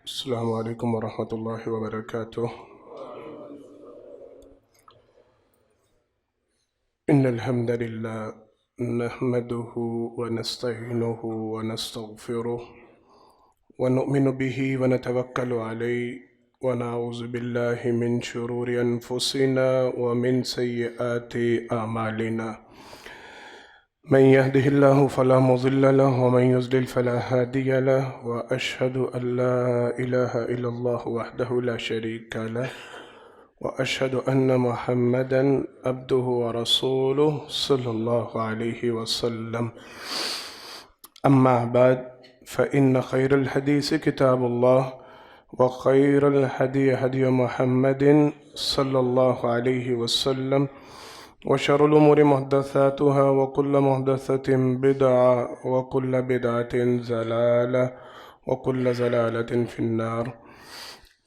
السلام علیکم ورحمۃ اللہ وبرکاتہ۔ ان الحمد للہ نحمده ونستعینه ونستغفره ونؤمن به ونتوکل علیہ ونعوذ باللہ من شرور انفسنا ومن سیئات اعمالنا، من يهده الله فلا مضل له ومن يضلل فلا هادي له، وأشهد أن لا إله إلا الله وحده لا شريك له، وأشهد أن محمدا عبده ورسوله صلى الله عليه وسلم. أما بعد، فإن خير الحديث كتاب الله، وخير الهدي هدي محمد صلى الله عليه وسلم، وشر الأمور محدثاتها، وكل محدثة بدعة، وكل بدعة ضلالة، وكل ضلالة في النار.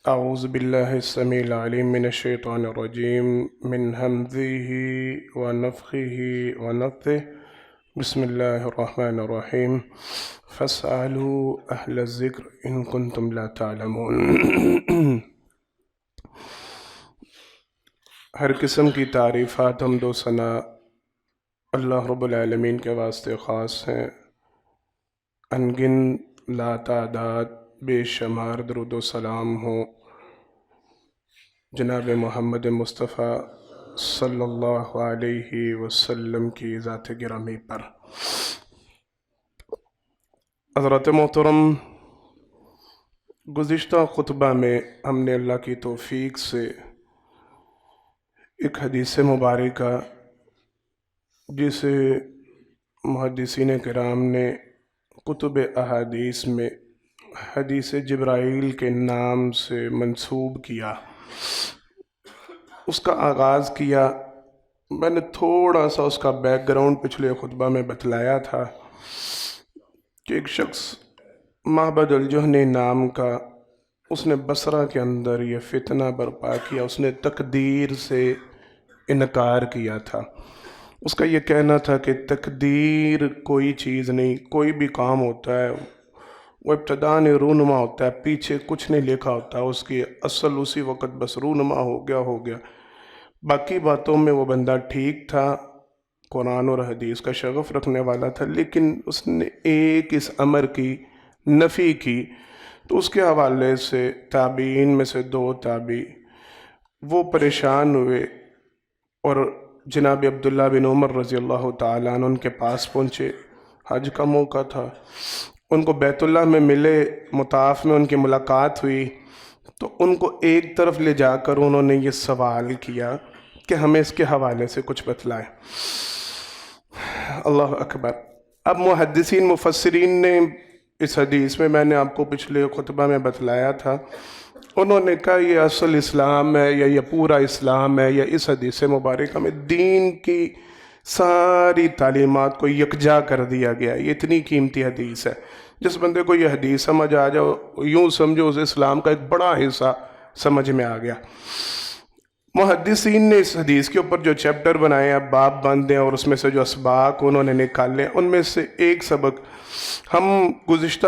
أعوذ بالله السميع العليم من الشيطان الرجيم، من همزه ونفخه ونفثه. بسم الله الرحمن الرحيم. فاسألوا أهل الذكر إن كنتم لا تعلمون. ہر قسم کی تعریفات، حمد و ثنا اللہ رب العالمین کے واسطے خاص ہیں۔ انگن لا تعداد بے شمار درود و سلام ہو جناب محمد مصطفیٰ صلی اللہ علیہ وسلم کی ذات گرامی پر۔ حضرات محترم، گزشتہ خطبہ میں ہم نے اللہ کی توفیق سے ایک حدیث مبارکہ جسے محدثین کرام نے کتب احادیث میں حدیث جبرائیل کے نام سے منسوب کیا، اس کا آغاز کیا۔ میں نے تھوڑا سا اس کا بیک گراؤنڈ پچھلے خطبہ میں بتلایا تھا کہ ایک شخص معبد الجہنی نام کا، اس نے بصرہ کے اندر یہ فتنہ برپا کیا، اس نے تقدیر سے انکار کیا تھا۔ اس کا یہ کہنا تھا کہ تقدیر کوئی چیز نہیں، کوئی بھی کام ہوتا ہے وہ ابتداء رونما ہوتا ہے، پیچھے کچھ نہیں لکھا ہوتا، اس کی اصل اسی وقت بس رونما ہو گیا۔ باقی باتوں میں وہ بندہ ٹھیک تھا، قرآن اور حدیث کا شغف رکھنے والا تھا، لیکن اس نے ایک اس امر کی نفی کی، تو اس کے حوالے سے تابعین میں سے دو تابعی وہ پریشان ہوئے اور جناب عبداللہ بن عمر رضی اللہ تعالیٰ عنہ ان کے پاس پہنچے۔ حج کا موقع تھا، ان کو بیت اللہ میں ملے، مطاف میں ان کی ملاقات ہوئی، تو ان کو ایک طرف لے جا کر انہوں نے یہ سوال کیا کہ ہمیں اس کے حوالے سے کچھ بتلائیں۔ اللہ اکبر۔ اب محدثین مفسرین نے اس حدیث میں نے آپ کو پچھلے خطبہ میں بتلایا تھا، انہوں نے کہا یہ اصل اسلام ہے یا یہ پورا اسلام ہے، یا اس حدیث مبارکہ میں دین کی ساری تعلیمات کو یکجا کر دیا گیا ہے۔ یہ اتنی قیمتی حدیث ہے، جس بندے کو یہ حدیث سمجھ آ جاؤ، یوں سمجھو اس اسلام کا ایک بڑا حصہ سمجھ میں آ گیا۔ محدثین نے اس حدیث کے اوپر جو چیپٹر بنائے ہیں، باب باندھے ہیں، اور اس میں سے جو اسباق انہوں نے نکالے، ان میں سے ایک سبق ہم گزشتہ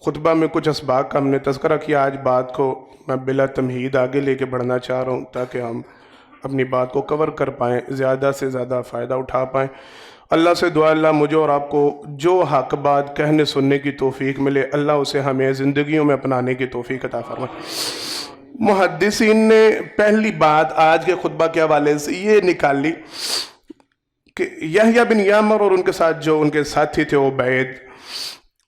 خطبہ میں کچھ اسباق کا ہم نے تذکرہ کیا۔ آج بات کو میں بلا تمہید آگے لے کے بڑھنا چاہ رہا ہوں تاکہ ہم اپنی بات کو کور کر پائیں، زیادہ سے زیادہ فائدہ اٹھا پائیں۔ اللہ سے دعا اللہ مجھے اور آپ کو جو حق بات کہنے سننے کی توفیق ملے، اللہ اسے ہمیں زندگیوں میں اپنانے کی توفیق عطا فرمائے۔ محدثین نے پہلی بات آج کے خطبہ کے حوالے سے یہ نکالی کہ یحییٰ بن یعمر اور ان کے ساتھ جو ان کے ساتھی تھے عبید،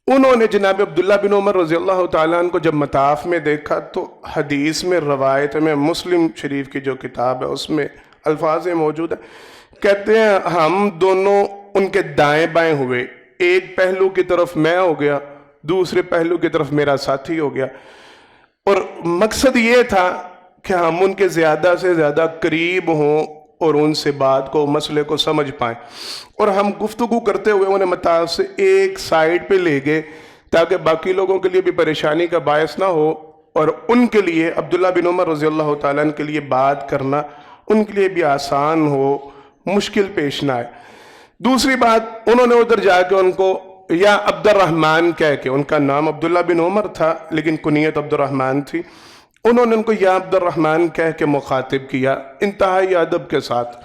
انہوں نے جناب عبداللہ بن عمر رضی اللہ تعالیٰ عنہ کو جب مطاف میں دیکھا، تو حدیث میں روایت میں مسلم شریف کی جو کتاب ہے اس میں الفاظ موجود ہیں، کہتے ہیں ہم دونوں ان کے دائیں بائیں ہوئے، ایک پہلو کی طرف میں ہو گیا، دوسرے پہلو کی طرف میرا ساتھی ہو گیا، اور مقصد یہ تھا کہ ہم ان کے زیادہ سے زیادہ قریب ہوں اور ان سے بات کو، مسئلے کو سمجھ پائیں، اور ہم گفتگو کرتے ہوئے انہیں مطاف سے ایک سائیڈ پہ لے گئے تاکہ باقی لوگوں کے لیے بھی پریشانی کا باعث نہ ہو، اور ان کے لیے عبداللہ بن عمر رضی اللہ تعالیٰ عنہ کے لیے بات کرنا ان کے لیے بھی آسان ہو، مشکل پیش نہ آئے۔ دوسری بات، انہوں نے ادھر جا کے ان کو یا عبد الرحمن کہہ کے، ان کا نام عبداللہ بن عمر تھا لیکن کنیت عبد الرحمن تھی، انہوں نے ان کو یا عبد الرحمن کہہ کے مخاطب کیا، انتہائی ادب کے ساتھ،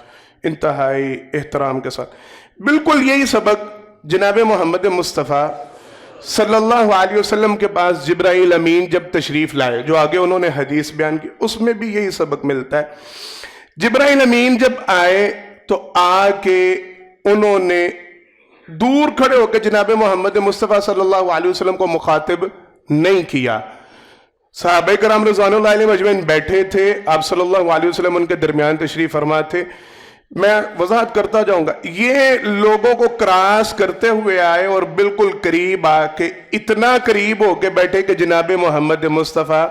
انتہائی احترام کے ساتھ۔ بالکل یہی سبق جناب محمد مصطفیٰ صلی اللہ علیہ وسلم کے پاس جبرائیل امین جب تشریف لائے، جو آگے انہوں نے حدیث بیان کی، اس میں بھی یہی سبق ملتا ہے۔ جبرائیل امین جب آئے تو آ کے انہوں نے دور کھڑے ہو کے جناب محمد مصطفیٰ صلی اللہ علیہ وسلم کو مخاطب نہیں کیا۔ صحابہ کرام رضوان اللہ علیہ مجمعین بیٹھے تھے، آپ صلی اللہ علیہ وسلم ان کے درمیان تشریف فرما تھے۔ میں وضاحت کرتا جاؤں گا، یہ لوگوں کو کراس کرتے ہوئے آئے اور بالکل قریب آ کے اتنا قریب ہو کے بیٹھے کہ جناب محمد مصطفیٰ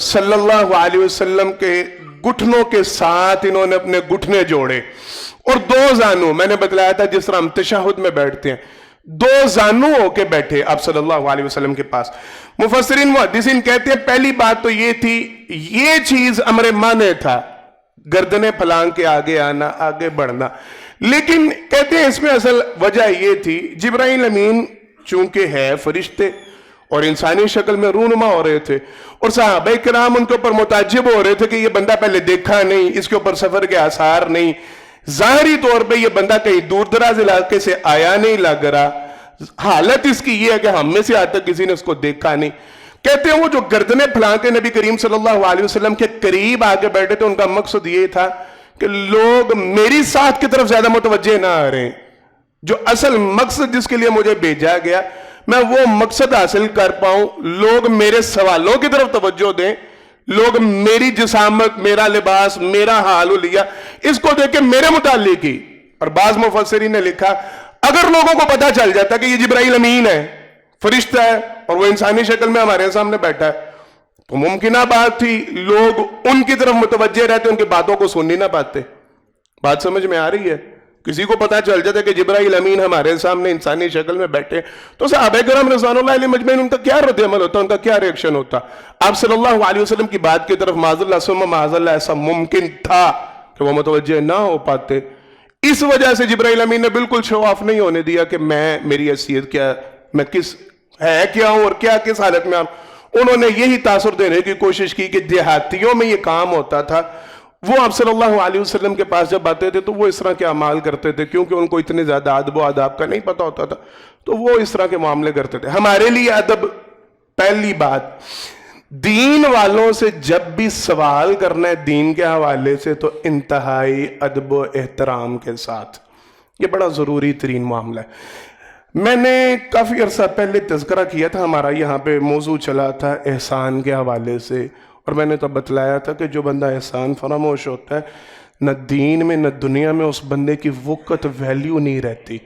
صلی اللہ علیہ وسلم کے گھٹنوں کے ساتھ انہوں نے اپنے گھٹنے جوڑے اور دو زانو، میں نے بتلایا تھا جس طرح ہم تشہد میں بیٹھتے ہیں، دو زانو ہو کے بیٹھے آپ صلی اللہ علیہ وسلم کے پاس۔ مفسرین محدثین کہتے ہیں پہلی بات تو یہ تھی، یہ چیز امر مانع تھا، گردنیں پھلانگ کے آگے آنا، آگے بڑھنا، لیکن کہتے ہیں اس میں اصل وجہ یہ تھی، جبرائیل امین چونکہ ہے فرشتے اور انسانی شکل میں رونما ہو رہے تھے، اور صحابہ کرام ان کے اوپر متعجب ہو رہے تھے کہ یہ بندہ پہلے دیکھا نہیں، اس کے اوپر سفر کے آثار نہیں، ظاہری طور پہ یہ بندہ کہیں دور دراز علاقے سے آیا نہیں لگ رہا، حالت اس کی یہ ہے کہ ہم میں سے آج تک کسی نے اس کو دیکھا نہیں۔ کہتے ہیں وہ جو گردنیں پھیلا کے نبی کریم صلی اللہ علیہ وسلم کے قریب آگے بیٹھے تھے، ان کا مقصد یہ تھا کہ لوگ میری ساتھ کی طرف زیادہ متوجہ نہ آ رہے ہیں، جو اصل مقصد جس کے لیے مجھے بھیجا گیا میں وہ مقصد حاصل کر پاؤں، لوگ میرے سوالوں کی طرف توجہ دیں، لوگ میری جسامت، میرا لباس، میرا حال و لیا اس کو دیکھ کے میرے متعلق ہی۔ اور بعض مفسرین نے لکھا اگر لوگوں کو پتا چل جاتا کہ یہ جبرائیل امین ہے، فرشتہ ہے، اور وہ انسانی شکل میں ہمارے سامنے بیٹھا ہے، تو ممکنہ بات تھی لوگ ان کی طرف متوجہ رہتے، ان کی باتوں کو سن نہیں نہ پاتے۔ بات سمجھ میں آ رہی ہے؟ کسی کو پتا چل جاتا کہ جبرائیل امین ہمارے سامنے انسانی شکل میں بیٹھے، تو صحابہ کرام رضوان اللہ علیہ مجمعین ان کا کیا رد عمل ہوتا، ان کا کیا ریئیکشن ہوتا؟ آپ صلی اللہ علیہ وسلم کی بات کی طرف معاذ اللہ ثم معاذ اللہ ایسا ممکن تھا کہ وہ متوجہ نہ ہو پاتے۔ اس وجہ سے جبرائیل امین نے بالکل شو آف نہیں ہونے دیا کہ میری حیثیت کیا، میں کس ہے کیا ہوں اور کیا کس حالت میں آؤں۔ انہوں نے یہی تاثر دینے کی کوشش کی کہ دیہاتیوں میں یہ کام ہوتا تھا، وہ آپ صلی اللہ علیہ وسلم کے پاس جب آتے تھے تو وہ اس طرح کے اعمال کرتے تھے، کیونکہ ان کو اتنے زیادہ ادب و آداب کا نہیں پتا ہوتا تھا، تو وہ اس طرح کے معاملے کرتے تھے۔ ہمارے لیے ادب، پہلی بات، دین والوں سے جب بھی سوال کرنا ہے دین کے حوالے سے تو انتہائی ادب و احترام کے ساتھ، یہ بڑا ضروری ترین معاملہ ہے۔ میں نے کافی عرصہ پہلے تذکرہ کیا تھا، ہمارا یہاں پہ موضوع چلا تھا احسان کے حوالے سے، اور میں نے تو بتلایا تھا کہ جو بندہ احسان فراموش ہوتا ہے، نہ دین میں نہ دنیا میں اس بندے کی وقت ویلیو نہیں رہتی،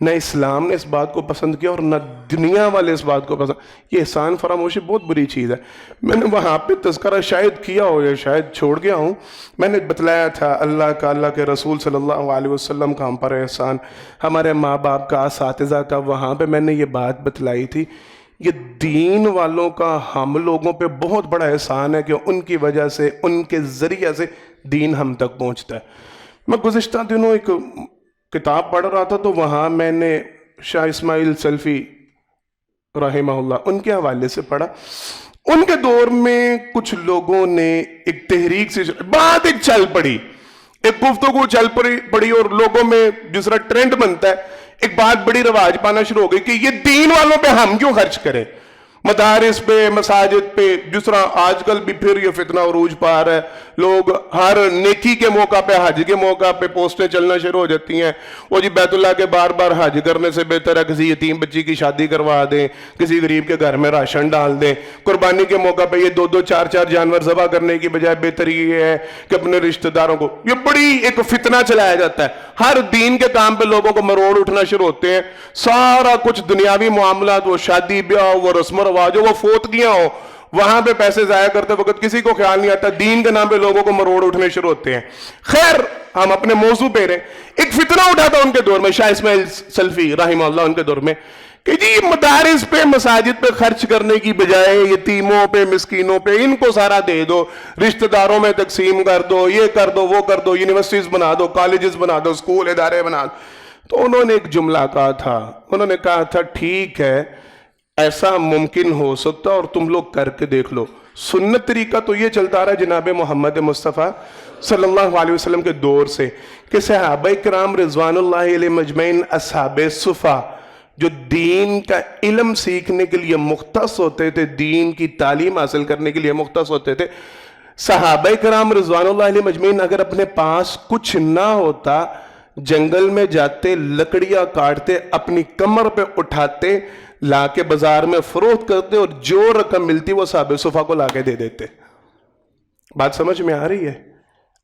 نہ اسلام نے اس بات کو پسند کیا اور نہ دنیا والے اس بات کو پسند۔ یہ احسان فراموشی بہت بری چیز ہے۔ میں نے وہاں پہ تذکرہ شاید کیا ہو یا شاید چھوڑ گیا ہوں، میں نے بتلایا تھا اللہ کا، اللہ کے رسول صلی اللہ علیہ وسلم کا ہم پر احسان، ہمارے ماں باپ کا، اساتذہ کا، وہاں پہ میں نے یہ بات بتلائی تھی، یہ دین والوں کا ہم لوگوں پہ بہت بڑا احسان ہے کہ ان کی وجہ سے، ان کے ذریعہ سے دین ہم تک پہنچتا ہے۔ میں گزشتہ دنوں ایک کتاب پڑھ رہا تھا تو وہاں میں نے شاہ اسماعیل سلفی رحمہ اللہ ان کے حوالے سے پڑھا۔ ان کے دور میں کچھ لوگوں نے ایک تحریک سے بات ایک چل پڑی، ایک گفتگو چل پڑی اور لوگوں میں جس طرح ٹرینڈ بنتا ہے ایک بات بڑی رواج پانا شروع ہو گئی کہ یہ دین والوں پہ ہم کیوں خرچ کریں، مدارس پہ، مساجد پہ، جس طرح آج کل بھی پھر یہ فتنہ عروج پا رہا ہے، لوگ ہر نیکی کے موقع پہ، حج کے موقع پہ پوسٹیں چلنا شروع ہو جاتی ہیں، وہ جی بیت اللہ کے بار بار حج کرنے سے بہتر ہے کسی یتیم بچی کی شادی کروا دیں، کسی غریب کے گھر میں راشن ڈال دیں، قربانی کے موقع پہ یہ 2-2 4-4 جانور ذبح کرنے کی بجائے بہتر یہ ہے کہ اپنے رشتہ داروں کو، یہ بڑی ایک فتنہ چلایا جاتا ہے، ہر دین کے کام پہ لوگوں کو مروڑ اٹھنا شروع ہوتے ہیں، سارا کچھ دنیاوی معاملات، وہ شادی بیاہ، وہ رسم و رواج ہو، وہ فوتگیاں ہو، وہاں پہ پیسے ضائع کرتے وقت کسی کو خیال نہیں آتا، دین کے نام پہ لوگوں کو مروڑ اٹھنے شروع ہوتے ہیں۔ خیر ہم اپنے موضوع پہ رہے، ایک فتنہ اٹھا تھا ان کے دور میں، شاہ اسماعیل سلفی رحمہ اللہ ان کے دور میں، کہ جی مدارس پہ، مساجد پہ خرچ کرنے کی بجائے یتیموں پہ، مسکینوں پہ، ان کو سارا دے دو، رشتہ داروں میں تقسیم کر دو، یہ کر دو، وہ کر دو، یونیورسٹیز بنا دو، کالجز بنا دو، اسکول ادارے بنا دو۔ تو انہوں نے ایک جملہ کہا تھا، انہوں نے کہا تھا ٹھیک ہے ایسا ممکن ہو سکتا اور تم لوگ کر کے دیکھ لو۔ سنت طریقہ تو یہ چلتا رہا جناب محمد مصطفیٰ صلی اللہ علیہ وسلم کے دور سے کہ صحابہ کرام رضوان اللہ علیہ مجمعین اصحاب صفا جو دین کا علم سیکھنے کے لیے مختص ہوتے تھے، دین کی تعلیم حاصل کرنے کے لیے مختص ہوتے تھے، صحابہ کرام رضوان اللہ علیہ مجمعین اگر اپنے پاس کچھ نہ ہوتا جنگل میں جاتے، لکڑیاں کاٹتے، اپنی کمر پہ اٹھاتے، لا کے بازار میں فروخت کرتے اور جو رقم ملتی وہ صحابہ صفا کو لا کے دے دیتے۔ بات سمجھ میں آ رہی ہے؟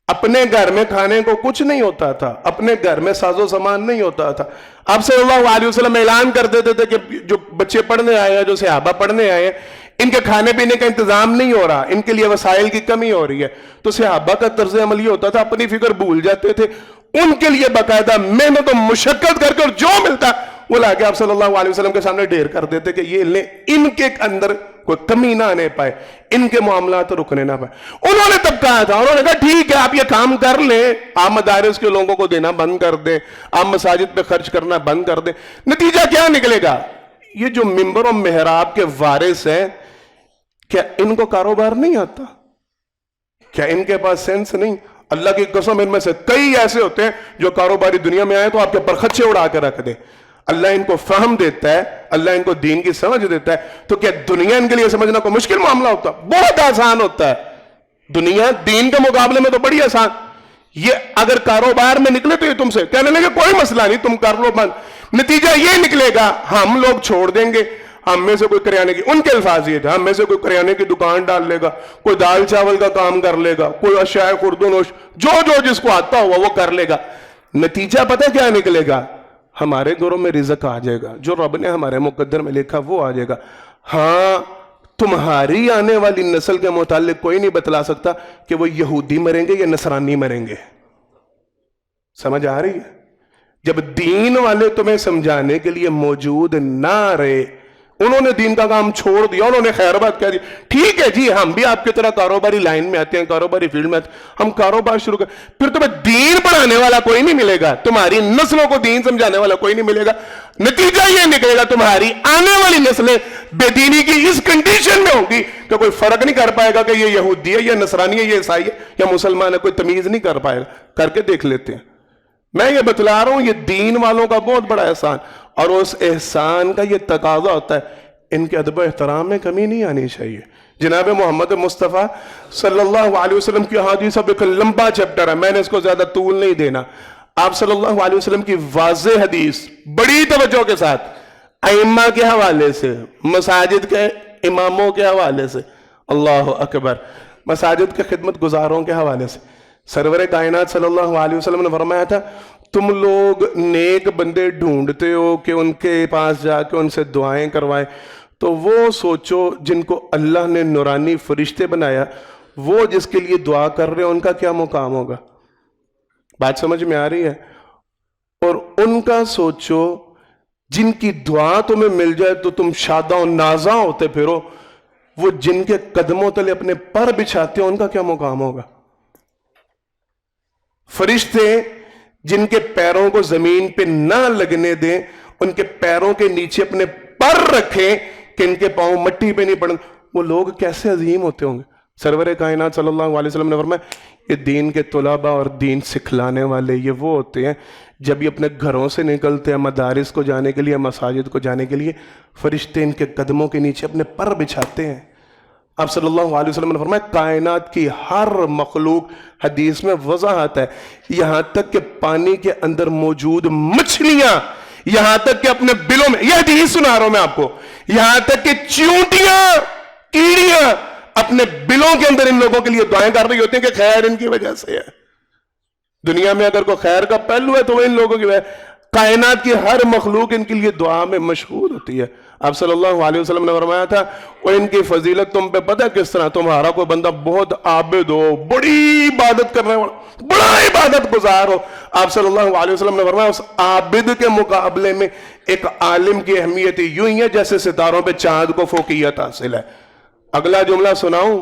اپنے گھر میں کھانے کو کچھ نہیں ہوتا تھا، اپنے گھر میں ساز و سامان نہیں ہوتا تھا، آپ صلی اللہ علیہ وسلم اعلان کر دیتے تھے کہ جو بچے پڑھنے آئے ہیں، جو صحابہ پڑھنے آئے ہیں، ان کے کھانے پینے کا انتظام نہیں ہو رہا، ان کے لیے وسائل کی کمی ہو رہی ہے۔ تو صحابہ کا طرز عمل یہ ہوتا تھا، اپنی فکر بھول جاتے تھے، ان کے لیے باقاعدہ محنت و مشقت کر کے اور جو ملتا وہ لا کے آپ صلی اللہ علیہ وسلم کے سامنے ڈھیر کر دیتے کہ یہ لیں، ان کے اندر کوئی کمی نہ آنے پائے، ان کے معاملات رکنے نہ پائے۔ انہوں نے تب کہا تھا، انہوں نے کہا ٹھیک ہے آپ یہ کام کر لیں، آپ مدارس کے لوگوں کو دینا بند کر دیں، آپ مساجد پہ خرچ کرنا بند کر دیں، نتیجہ کیا نکلے گا؟ یہ جو منبر و محراب کے وارث ہیں، کیا ان کو کاروبار نہیں آتا؟ کیا ان کے پاس سینس نہیں؟ اللہ کی قسم ان میں سے کئی ایسے ہوتے ہیں جو کاروباری دنیا میں آئے تو آپ کے پر خدشے اڑا کے رکھ دیں۔ اللہ ان کو فہم دیتا ہے، اللہ ان کو دین کی سمجھ دیتا ہے، تو کیا دنیا ان کے لیے سمجھنا کوئی مشکل معاملہ ہوتا؟ بہت آسان ہوتا ہے۔ دنیا دین کے مقابلے میں تو بڑی آسان۔ یہ اگر کاروبار میں نکلے تو یہ تم سے کہنے لگے کوئی مسئلہ نہیں، تم کر لو بند، نتیجہ یہ نکلے گا ہم لوگ چھوڑ دیں گے، ہم میں سے کوئی کریانے کی، ان کے الفاظ یہ تھے، ہم میں سے کوئی کریانے کی دکان ڈال لے گا، کوئی دال چاول کا کام کر لے گا، کوئی اشیاء خوردونوش، جو جس کو آتا ہوا وہ کر لے گا۔ نتیجہ پتہ کیا نکلے گا؟ ہمارے گھروں میں رزق آ جائے گا، جو رب نے ہمارے مقدر میں لکھا وہ آ جائے گا۔ ہاں تمہاری آنے والی نسل کے متعلق کوئی نہیں بتلا سکتا کہ وہ یہودی مریں گے یا نصرانی مریں گے۔ سمجھ آ رہی ہے؟ جب دین والے تمہیں سمجھانے کے لیے موجود نہ رہے، انہوں نے دین کا کام چھوڑ دیا، انہوں نے خیر بات کہہ دی، ٹھیک ہے جی ہم بھی آپ کی طرح کاروباری لائن میں آتے ہیں، کاروباری فیلڈ میں آتے ہیں، ہم کاروبار شروع کریں، پھر تمہیں دین پڑھانے والا کوئی نہیں ملے گا، تمہاری نسلوں کو دین سمجھانے والا کوئی نہیں ملے گا۔ نتیجہ یہ نکلے گا تمہاری آنے والی نسلیں بے دینی کی اس کنڈیشن میں ہوگی کہ کوئی فرق نہیں کر پائے گا کہ یہ یہودی ہے یا نصرانی ہے، یہ عیسائی ہے یا مسلمان ہے، کوئی تمیز نہیں کر پائے گا۔ کر کے دیکھ لیتے ہیں۔ میں یہ بتلا رہا ہوں یہ دین والوں کا بہت بڑا احسان، اور اس احسان کا یہ تقاضا ہوتا ہے ان کے ادب و احترام میں کمی نہیں آنی چاہیے۔ جناب محمد مصطفیٰ صلی اللہ علیہ وسلم کی حدیث اب ایک لمبا چیپٹر ہے، میں نے اس کو زیادہ طول نہیں دینا۔ آپ صلی اللہ علیہ وسلم کی واضح حدیث بڑی توجہ کے ساتھ ائمہ کے حوالے سے، مساجد کے اماموں کے حوالے سے، اللہ اکبر، مساجد کے خدمت گزاروں کے حوالے سے، سرور کائنات صلی اللہ علیہ وسلم نے فرمایا تھا تم لوگ نیک بندے ڈھونڈتے ہو کہ ان کے پاس جا کے ان سے دعائیں کروائیں، تو وہ سوچو جن کو اللہ نے نورانی فرشتے بنایا، وہ جس کے لیے دعا کر رہے ہیں ان کا کیا مقام ہوگا۔ بات سمجھ میں آ رہی ہے؟ اور ان کا سوچو جن کی دعا تمہیں مل جائے تو تم شاداں و نازاں ہوتے پھرو، وہ جن کے قدموں تلے اپنے پر بچھاتے ہیں ان کا کیا مقام ہوگا۔ فرشتے جن کے پیروں کو زمین پہ نہ لگنے دیں، ان کے پیروں کے نیچے اپنے پر رکھیں کہ ان کے پاؤں مٹی پہ نہیں پڑیں، وہ لوگ کیسے عظیم ہوتے ہوں گے۔ سرور کائنات صلی اللہ علیہ وسلم نے فرمایا یہ دین کے طلباء اور دین سکھلانے والے یہ وہ ہوتے ہیں جب یہ اپنے گھروں سے نکلتے ہیں مدارس کو جانے کے لیے، مساجد کو جانے کے لیے، فرشتے ان کے قدموں کے نیچے اپنے پر بچھاتے ہیں۔ آپ صلی اللہ علیہ وسلم نے فرمایا کائنات کی ہر مخلوق، حدیث میں وضاحت ہے، یہاں تک کہ پانی کے اندر موجود مچھلیاں، یہاں تک کہ اپنے بلوں میں، یہ حدیث سنا رہا ہوں میں آپ کو، یہاں تک کہ چیونٹیاں، کیڑیاں اپنے بلوں کے اندر ان لوگوں کے لیے دعائیں کر رہی ہوتی ہیں کہ خیر ان کی وجہ سے ہے۔ دنیا میں اگر کوئی خیر کا پہلو ہے تو وہ ان لوگوں کی وجہ، کائنات کی ہر مخلوق ان کے لیے دعا میں مشہور ہوتی ہے۔ آپ صلی اللہ علیہ وسلم نے فرمایا تھا وہ ان کی فضیلت تم پہ پتہ کس طرح، تمہارا کوئی بندہ بہت عابد ہو، بڑی عبادت کرنے والا، بڑا عبادت گزار ہو، آپ صلی اللہ علیہ وسلم نے فرمایا اس عابد کے مقابلے میں ایک عالم کی اہمیت یوں ہی ہے جیسے ستاروں پہ چاند کو فوقیت حاصل ہے۔ اگلا جملہ سناؤں،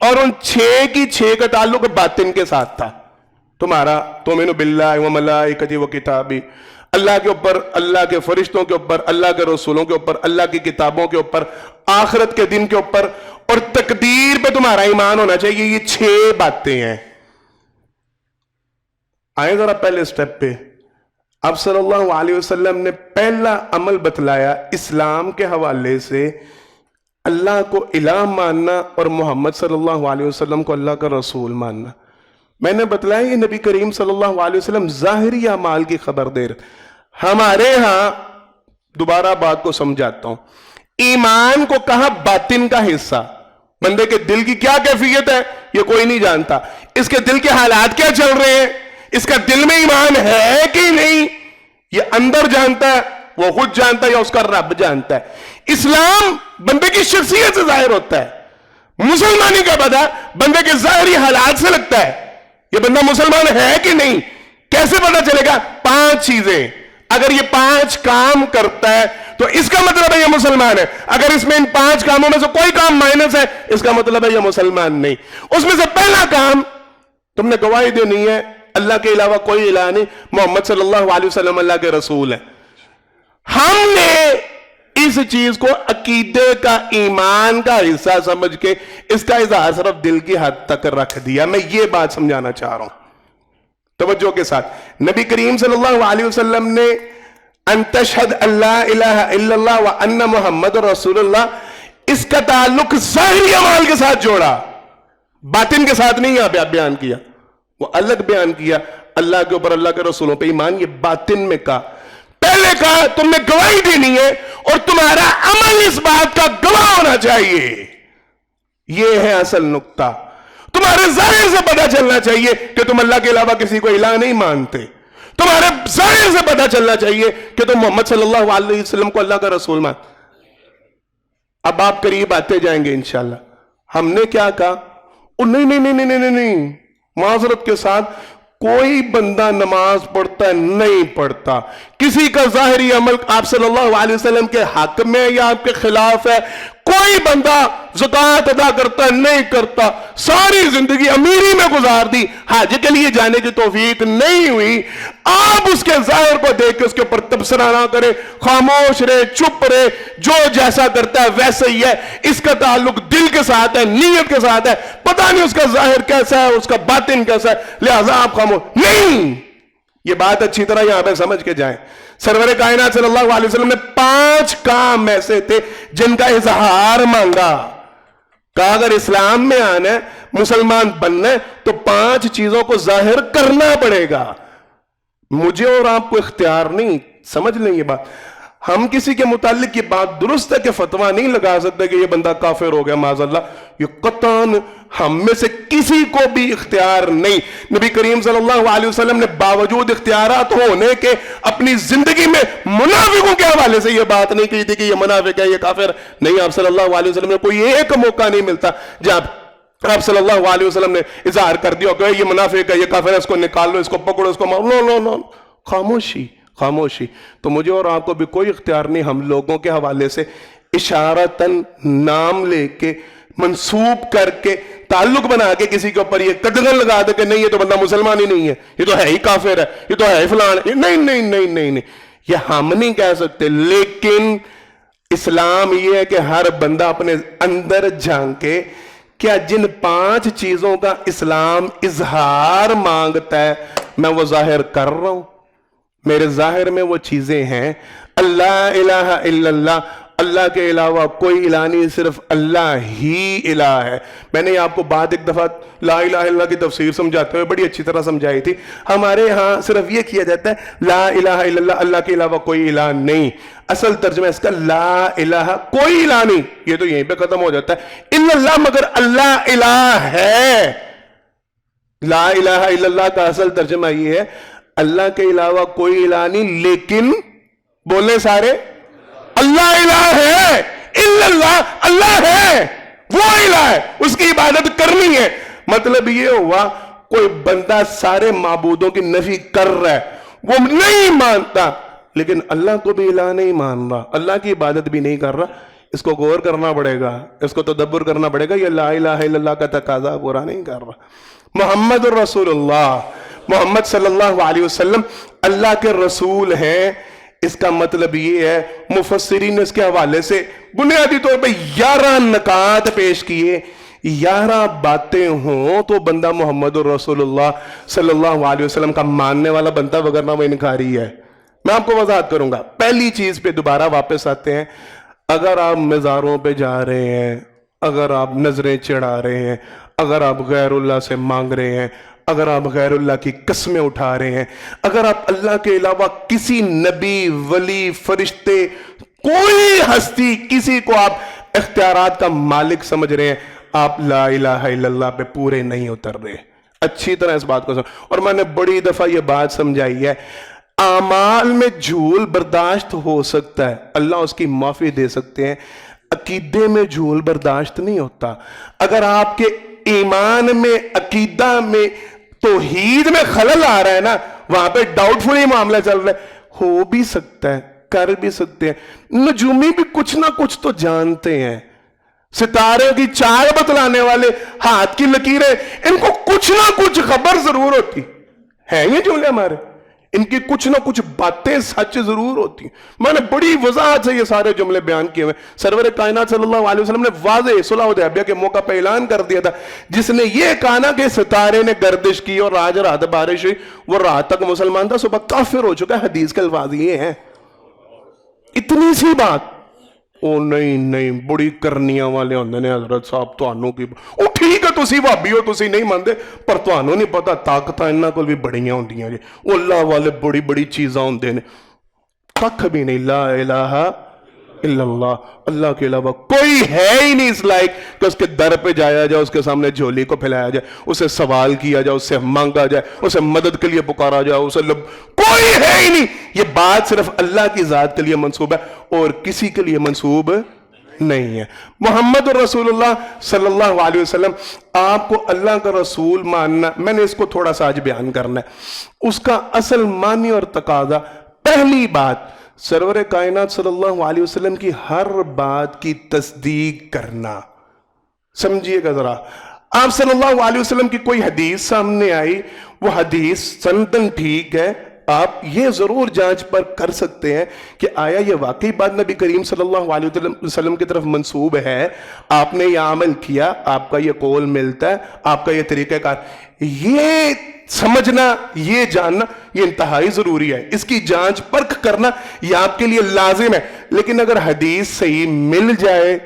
اور ان 6 کی 6 کا تعلق باطن کے ساتھ تھا. تمہارا تؤمنو باللہ و ملائکتہ و کتابی، اللہ کے اوپر، اللہ کے فرشتوں کے اوپر، اللہ کے رسولوں کے اوپر، اللہ کی کتابوں کے اوپر، آخرت کے دن کے اوپر، اور تقدیر پہ تمہارا ایمان ہونا چاہیے. یہ 6 باتیں ہیں. آئے ذرا پہلے سٹیپ پہ. اب صلی اللہ علیہ وسلم نے پہلا عمل بتلایا اسلام کے حوالے سے، اللہ کو الہ ماننا اور محمد صلی اللہ علیہ وسلم کو اللہ کا رسول ماننا. میں نے بتلایا یہ نبی کریم صلی اللہ علیہ وسلم ظاہری اعمال کی خبر دے رہے. ہمارے ہاں دوبارہ بات کو سمجھاتا ہوں، ایمان کو کہا باطن کا حصہ. بندے کے دل کی کیا کیفیت ہے یہ کوئی نہیں جانتا. اس کے دل کے حالات کیا چل رہے ہیں، اس کا دل میں ایمان ہے کہ نہیں، یہ اندر جانتا ہے، وہ خود جانتا ہے یا اس کا رب جانتا ہے. اسلام بندے کی شخصیت سے ظاہر ہوتا ہے. مسلمانی کا پتہ بندے کے ظاہری حالات سے لگتا ہے یہ بندہ مسلمان ہے کہ نہیں. کیسے پتہ چلے گا؟ 5 چیزیں. اگر یہ 5 کام کرتا ہے تو اس کا مطلب ہے یہ مسلمان ہے. اگر اس میں ان 5 کاموں میں سے کوئی کام مائنس ہے اس کا مطلب ہے یہ مسلمان نہیں. اس میں سے پہلا کام تم نے گواہی دینی ہے اللہ کے علاوہ کوئی الہ نہیں، محمد صلی اللہ علیہ وسلم اللہ کے رسول ہیں. ہم نے اس چیز کو عقیدے کا، ایمان کا حصہ سمجھ کے اس کا اظہار صرف دل کی حد تک رکھ دیا. میں یہ بات سمجھانا چاہ رہا ہوں توجہ کے ساتھ. نبی کریم صلی اللہ علیہ وسلم نے ان تشہد اللہ الہ الا اللہ وان محمد رسول اللہ، اس کا تعلق ظاہری اعمال کے ساتھ جوڑا، باطن کے ساتھ نہیں. یہاں پہ آپ بیان کیا، وہ الگ بیان کیا. اللہ کے اوپر، اللہ کے رسولوں پہ ایمان، یہ باطن میں کہا. پہلے کہا تم نے گواہی دینی ہے اور تمہارا عمل اس بات کا گواہ ہونا چاہیے. یہ ہے اصل نقطہ. تمہارے ظاہر سے پتہ چلنا چاہیے کہ تم اللہ کے علاوہ کسی کو الہ نہیں مانتے. تمہارے ظاہر سے پتہ چلنا چاہیے کہ تم محمد صلی اللہ علیہ وسلم کو اللہ کا رسول مان. اب آپ قریب آتے جائیں گے انشاءاللہ. ہم نے کیا کہا؟ نہیں نہیں نہیں نہیں نہیں نہیں، معذرت کے ساتھ کوئی بندہ نماز پڑھتا ہے نہیں پڑھتا، کسی کا ظاہری عمل آپ صلی اللہ علیہ وسلم کے حق میں یا آپ کے خلاف ہے، کوئی بندہ زکوٰۃ ادا کرتا ہے نہیں کرتا، ساری زندگی امیری میں گزار دی، حج کے لیے جانے کی توفیق نہیں ہوئی. آپ اس کے ظاہر کو دیکھ کے اس کے اوپر تبصرہ نہ کرے، خاموش رہے، چپ رہے، جو جیسا کرتا ہے ویسے ہی ہے. اس کا تعلق دل کے ساتھ ہے، نیت کے ساتھ ہے. پتہ نہیں اس کا ظاہر کیسا ہے، اس کا باطن کیسا ہے، لہذا آپ خاموش نہیں. یہ بات اچھی طرح یہاں پہ سمجھ کے جائیں. سرور کائنات صلی اللہ علیہ وسلم نے 5 کام ایسے تھے جن کا اظہار مانگا. کہا اگر اسلام میں آنا ہے، مسلمان بننا ہے تو 5 چیزوں کو ظاہر کرنا پڑے گا. مجھے اور آپ کو اختیار نہیں. سمجھ لیں یہ بات. ہم کسی کے متعلق یہ بات درست ہے کہ فتویٰ نہیں لگا سکتے کہ یہ بندہ کافر ہو گیا معاذ اللہ. یہ قطعاً ہم میں سے کسی کو بھی اختیار نہیں. نبی کریم صلی اللہ علیہ وسلم نے باوجود اختیارات ہونے کے اپنی زندگی میں منافقوں کے حوالے سے یہ بات نہیں کی تھی کہ یہ منافق ہے، یہ کافر نہیں. آپ صلی اللہ علیہ وسلم نے کوئی ایک موقع نہیں ملتا جب آپ صلی اللہ علیہ وسلم نے اظہار کر دیا کہ یہ منافق ہے، یہ کافر ہے، اس کو نکال لو، اس کو پکڑو، اس کو مارو. نو نو نو، خاموشی خاموشی. تو مجھے اور آپ کو بھی کوئی اختیار نہیں ہم لوگوں کے حوالے سے اشارتاً نام لے کے، منسوب کر کے، تعلق بنا کے کسی کے اوپر یہ قدغن لگا دے کہ نہیں یہ تو بندہ مسلمان ہی نہیں ہے، یہ تو ہے ہی کافر ہے، یہ تو ہے ہی فلان. نہیں نہیں نہیں نہیں نہیں، یہ ہم نہیں کہہ سکتے. لیکن اسلام یہ ہے کہ ہر بندہ اپنے اندر جھانکے کیا جن 5 چیزوں کا اسلام اظہار مانگتا ہے میں وہ ظاہر کر رہا ہوں. میرے ظاہر میں وہ چیزیں ہیں اللہ الہ الا اللہ، اللہ کے علاوہ کوئی الہ نہیں، صرف اللہ ہی الہ ہے. میں نے آپ کو بعد ایک دفعہ لا الہ الا اللہ کی تفسیر سمجھاتے ہوئے بڑی اچھی طرح سمجھائی تھی. ہمارے ہاں صرف یہ کیا جاتا ہے لا الہ الا اللہ، اللہ کے علاوہ کوئی الہ نہیں. اصل ترجمہ اس کا لا الہ، کوئی الہ نہیں، یہ تو یہیں پہ ختم ہو جاتا ہے. الا اللہ، مگر اللہ الہ ہے. لا الہ الا اللہ کا اصل ترجمہ یہ ہے اللہ کے علاوہ کوئی الہ نہیں، لیکن بولے سارے اللہ الہ ہے. الا اللہ، اللہ ہے، وہ الہ ہے، اس کی عبادت کرنی ہے. مطلب یہ ہوا کوئی بندہ سارے معبودوں کی نفی کر رہا ہے، وہ نہیں مانتا، لیکن اللہ کو بھی الہ نہیں مان رہا، اللہ کی عبادت بھی نہیں کر رہا. اس کو غور کرنا پڑے گا, اس کو تدبر کرنا پڑے گا. یہ لا الہ الا اللہ کا تقاضا پورا نہیں کر رہا. محمد الرسول اللہ, محمد صلی اللہ علیہ وسلم اللہ کے رسول ہیں. اس کا مطلب یہ ہے, مفسرین نے اس کے حوالے سے بنیادی طور پہ 11 نکات پیش کیے. 11 باتیں ہوں تو بندہ محمد الرسول اللہ صلی اللہ علیہ وسلم کا ماننے والا بنتا, وگرنہ وہ انکاری ہے. میں آپ کو وضاحت کروں گا. پہلی چیز پہ دوبارہ واپس آتے ہیں. اگر آپ مزاروں پہ جا رہے ہیں, اگر آپ نظریں چڑھا رہے ہیں, اگر آپ غیر اللہ سے مانگ رہے ہیں, اگر آپ غیر اللہ کی قسمیں اٹھا رہے ہیں, اگر آپ اللہ کے علاوہ کسی نبی, ولی, فرشتے, کوئی ہستی, کسی کو آپ اختیارات کا مالک سمجھ رہے ہیں, آپ لا الہ الا اللہ پہ پورے نہیں اتر رہے. اچھی طرح اس بات کو سمجھ. اور میں نے بڑی دفعہ یہ بات سمجھائی ہے, اعمال میں جھول برداشت ہو سکتا ہے, اللہ اس کی معافی دے سکتے ہیں. عقیدے میں جھول برداشت نہیں ہوتا. اگر آپ کے ایمان میں, عقیدہ میں, توحید میں خلل آ رہا ہے نا, وہاں پہ ڈاؤٹ فل ہی معاملہ چل رہا ہے. ہو بھی سکتا ہے, کر بھی سکتے ہیں. نجومی بھی کچھ نہ کچھ تو جانتے ہیں. ستاروں کی چال بتلانے والے, ہاتھ کی لکیریں, ان کو کچھ نہ کچھ خبر ضرور ہوتی ہے. یہ جملے ہمارے, ان کی کچھ نہ کچھ باتیں سچ ضرور ہوتی ہیں. میں نے بڑی وضاحت سے یہ سارے جملے بیان کیے ہوئے. سرور کائنات صلی اللہ علیہ وسلم نے واضح صلح حدیبیہ کے موقع پہ اعلان کر دیا تھا, جس نے یہ کہا نا کہ ستارے نے گردش کی اور آج رات بارش ہوئی, وہ رات تک مسلمان تھا, صبح کافر ہو چکا ہے. حدیث کے الفاظ یہ ہیں. اتنی سی بات. او نہیں, بڑی کرنیاں والے ہوندے نے حضرت صاحب, توانوں کی او ٹھیک ہے, تسی وہابی ہو, تسی نہیں مانتے, پر توانوں نہیں پتا طاقتاں انہاں کول بھی بڑیاں ہوندیاں جی. او اللہ والے بڑی بڑی چیزاں ہوندے نے. ککھ بھی نہیں. لا الہ الا اللہ, اللہ کے علاوہ کوئی ہے ہی نہیں اس لائق کہ اس کے در پہ جایا جائے, اس کے سامنے جھولی کو پھیلایا جائے, اسے سوال کیا جائے, اس سے مانگا جائے, اسے مدد کے لیے پکارا جائے, اسے کوئی ہے ہی نہیں. یہ بات صرف اللہ کی ذات کے لیے منسوب ہے اور کسی کے لیے منسوب نہیں ہے. محمد الرسول اللہ صلی اللہ علیہ وسلم, آپ کو اللہ کا رسول ماننا, میں نے اس کو تھوڑا سا آج بیان کرنا ہے. اس کا اصل معنی اور تقاضا, پہلی بات, سرور کائنات صلی اللہ علیہ وسلم کی ہر بات کی تصدیق کرنا. سمجھیے گا ذرا, آپ صلی اللہ علیہ وسلم کی کوئی حدیث سامنے آئی, وہ حدیث سندن ٹھیک ہے, آپ یہ ضرور جانچ پر کر سکتے ہیں کہ آیا یہ واقعی بات نبی کریم صلی اللہ علیہ وسلم کی طرف منسوب ہے, آپ نے یہ عمل کیا, آپ کا یہ قول ملتا ہے, آپ کا یہ طریقہ کار. یہ سمجھنا, یہ جاننا, یہ انتہائی ضروری ہے. اس کی جانچ پرکھ کرنا یہ آپ کے لیے لازم ہے. لیکن اگر حدیث صحیح مل جائے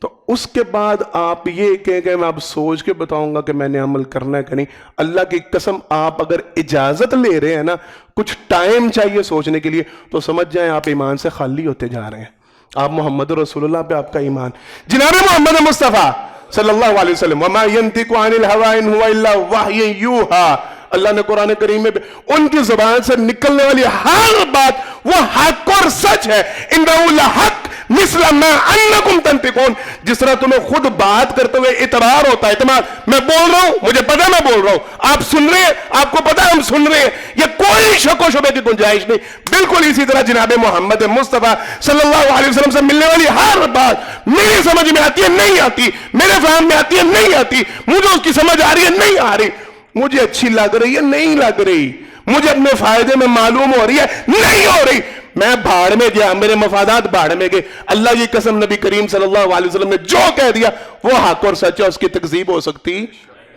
تو اس کے بعد آپ یہ کہیں کہ میں آپ سوچ کے بتاؤں گا کہ میں نے عمل کرنا ہے کہ نہیں. اللہ کی قسم, آپ اگر اجازت لے رہے ہیں نا, کچھ ٹائم چاہیے سوچنے کے لیے, تو سمجھ جائیں آپ ایمان سے خالی ہوتے جا رہے ہیں. آپ محمد رسول اللہ پہ آپ کا ایمان, جناب محمد مصطفیٰ صلی اللہ علیہ وسلم, وما ينطق عن الهوى ان هو الا وحی یوحى, اللہ نے قرآن کریم میں ان کی زبان سے نکلنے والی ہر بات وہ حق اور سچ ہے. انہ لحق مثل ما انکم تنطقون, جس طرح تمہیں خود بات کرتے ہوئے اعتبار ہوتا ہے, اعتماد, میں بول رہا ہوں, مجھے پتا میں بول رہا ہوں, آپ سن رہے ہیں, آپ کو پتا ہم سن رہے ہیں, یہ کوئی شک و شبہ کی گنجائش نہیں. بالکل اسی طرح جناب محمد مصطفیٰ صلی اللہ علیہ وسلم سے ملنے والی ہر بات میری سمجھ میں آتی ہے نہیں آتی, میرے فہم میں آتی ہے نہیں آتی, مجھے اس کی سمجھ آ رہی ہے نہیں آ رہی, مجھے اچھی لگ رہی ہے نہیں لگ رہی, مجھے اپنے فائدے میں معلوم ہو رہی ہے نہیں ہو رہی, میں بھاڑ میں گیا, میرے مفادات بھاڑ میں گئے. اللہ کی قسم, نبی کریم صلی اللہ علیہ وسلم نے جو کہہ دیا وہ حق اور سچ ہے, اس کی تکذیب ہو سکتی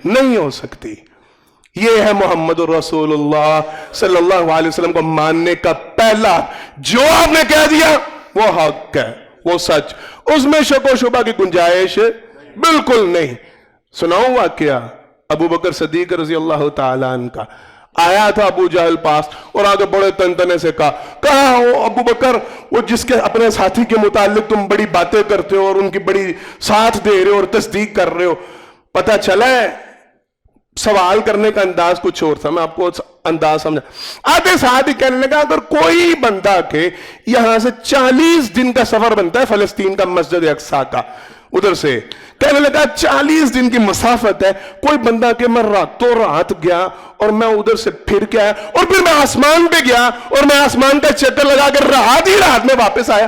نہیں ہو سکتی. یہ ہے محمد الرسول اللہ صلی اللہ علیہ وسلم کو ماننے کا پہلا, جو آپ نے کہہ دیا وہ حق ہے, وہ سچ, اس میں شک و شبہ کی گنجائش بالکل نہیں. سناؤں واقعہ ابو بکر صدیق رضی اللہ تعالیٰ عنہ کا. آیا تھا ابو جہل پاس اور آگے بڑے تنتنے سے کہا وہ ابو بکر, وہ جس کے اپنے ساتھی کے متعلق تم بڑی باتیں کرتے ہو اور ان کی بڑی ساتھ دے رہے ہو اور تصدیق کر رہے ہو, پتہ چلا ہے سوال کرنے کا انداز کچھ اور تھا, میں آپ کو انداز سمجھا. آتے ساتھ ہی کہنے لگا, اگر کوئی بندہ کہ یہاں سے 40 دن کا سفر بنتا ہے فلسطین کا مسجد اقصیٰ کا, ادھر سے کہنے لگا 40 دن کی مسافت ہے, کوئی بندہ کہ میں راتوں رات گیا اور میں ادھر سے پھر کے آیا اور پھر میں آسمان پہ گیا اور میں آسمان کا چکر لگا کر رات ہی رات میں واپس آیا,